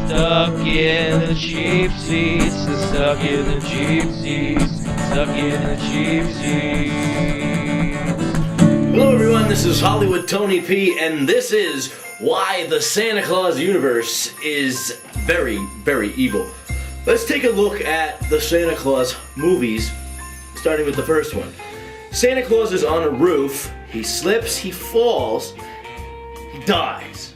Stuck in the cheap seats, stuck in the cheap seats, stuck in the cheap seats. Hello everyone, this is Hollywood Tony P, and this is why the Santa Claus universe is very, very evil. Let's take a look at the Santa Claus movies, starting with the first one. Santa Claus is on a roof, he slips, he falls, he dies.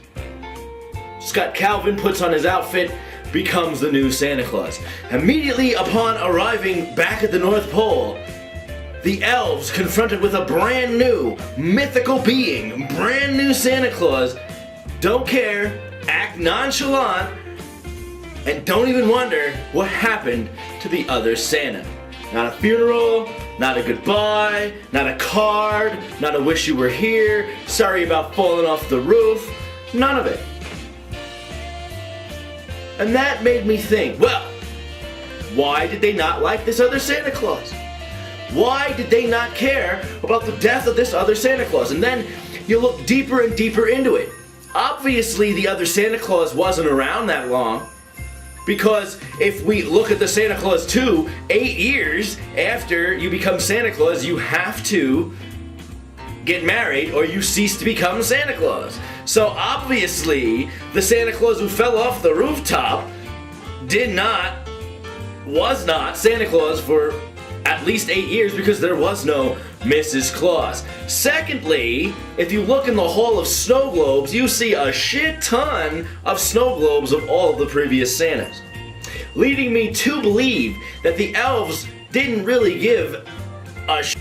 Scott Calvin puts on his outfit, becomes the new Santa Claus. Immediately upon arriving back at the North Pole, the elves, confronted with a brand new, mythical being, brand new Santa Claus, don't care, act nonchalant, and don't even wonder what happened to the other Santa. Not a funeral, not a goodbye, not a card, not a wish you were here, sorry about falling off the roof, none of it. And that made me think, well, why did they not like this other Santa Claus? Why did they not care about the death of this other Santa Claus? And then you look deeper and deeper into it. Obviously, the other Santa Claus wasn't around that long. Because if we look at the Santa Claus 2, 8 years after you become Santa Claus, you have to get married or you cease to become Santa Claus. So obviously, the Santa Claus who fell off the rooftop was not Santa Claus for at least 8 years because there was no Mrs. Claus. Secondly, if you look in the Hall of Snow Globes, you see a shit ton of snow globes of all of the previous Santas. Leading me to believe that the elves didn't really give a shit.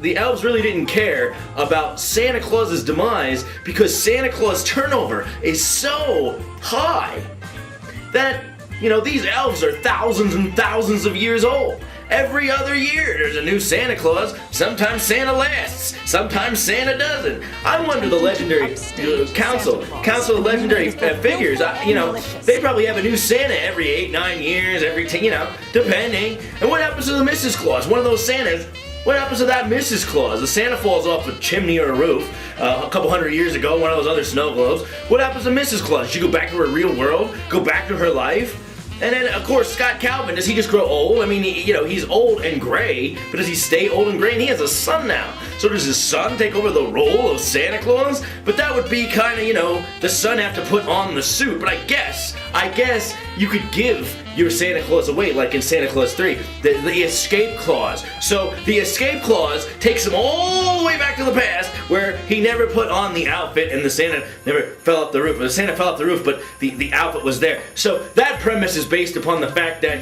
The elves really didn't care about Santa Claus's demise because Santa Claus turnover is so high that, these elves are thousands and thousands of years old. Every other year there's a new Santa Claus. Sometimes Santa lasts, sometimes Santa doesn't. I wonder the legendary council of legendary figures, they probably have a new Santa every 8, 9 years, every 10, depending. And what happens to the Mrs. Claus? One of those Santas. What happens to that Mrs. Claus? The Santa falls off a chimney or a roof a couple hundred years ago, one of those other snow globes. What happens to Mrs. Claus? Does she go back to her real world? Go back to her life? And then, of course, Scott Calvin, does he just grow old? I mean, he's old and gray, but does he stay old and gray? And he has a son now. So does his son take over the role of Santa Claus? But that would be kind of, the son have to put on the suit. But I guess you could give your Santa Claus away, like in Santa Claus 3, the escape clause. So the escape clause takes him all the way back to the past, where he never put on the outfit and the Santa never fell off the roof. The Santa fell off the roof, but the outfit was there. So that premise is based upon the fact that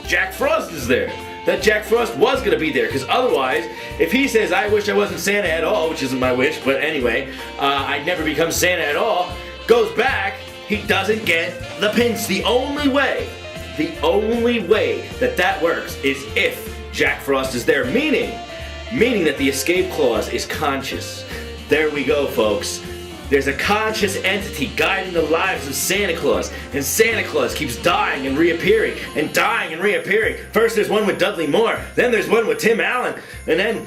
Jack Frost is there. That Jack Frost was going to be there, because otherwise, if he says, I wish I wasn't Santa at all, which isn't my wish, but anyway, I'd never become Santa at all, goes back, he doesn't get the pins. The only way that works is if Jack Frost is there, meaning that the escape clause is conscious. There we go, folks. There's a conscious entity guiding the lives of Santa Claus, and Santa Claus keeps dying and reappearing, and dying and reappearing. First there's one with Dudley Moore, then there's one with Tim Allen, and then,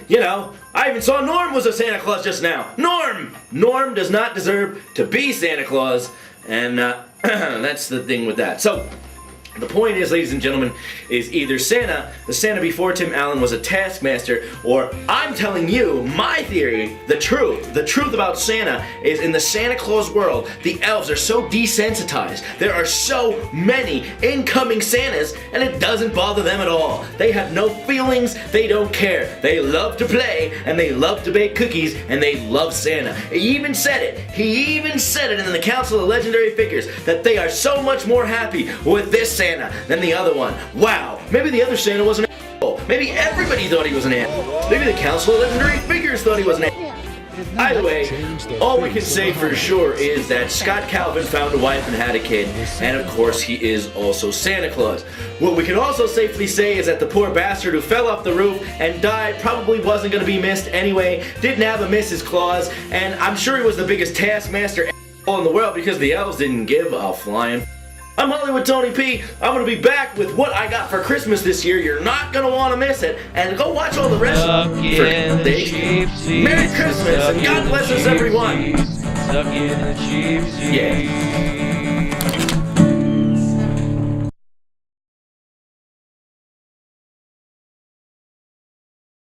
I even saw Norm was a Santa Claus just now. Norm does not deserve to be Santa Claus, and that's the thing with that. So, the point is, ladies and gentlemen, is either the Santa before Tim Allen was a taskmaster, or I'm telling you, my theory, the truth about Santa is in the Santa Claus world, the elves are so desensitized. There are so many incoming Santas, and it doesn't bother them at all. They have no feelings, they don't care. They love to play, and they love to bake cookies, and they love Santa. He even said it in the Council of Legendary Figures, that they are so much more happy with this Santa than the other one. Wow, maybe the other Santa was an asshole. Maybe everybody thought he was an asshole. Maybe the Council of Legendary Figures thought he was an asshole. Either way, all we can say for sure is that Scott Calvin found a wife and had a kid, and of course he is also Santa Claus. What we can also safely say is that the poor bastard who fell off the roof and died probably wasn't going to be missed anyway, didn't have a Mrs. Claus, and I'm sure he was the biggest taskmaster in the world because the elves didn't give a flying. I'm Hollywood Tony P. I'm going to be back with what I got for Christmas this year. You're not going to want to miss it. And go watch all the rest of it. Merry Christmas and God bless us everyone. Stuck in the cheap seats. Yeah.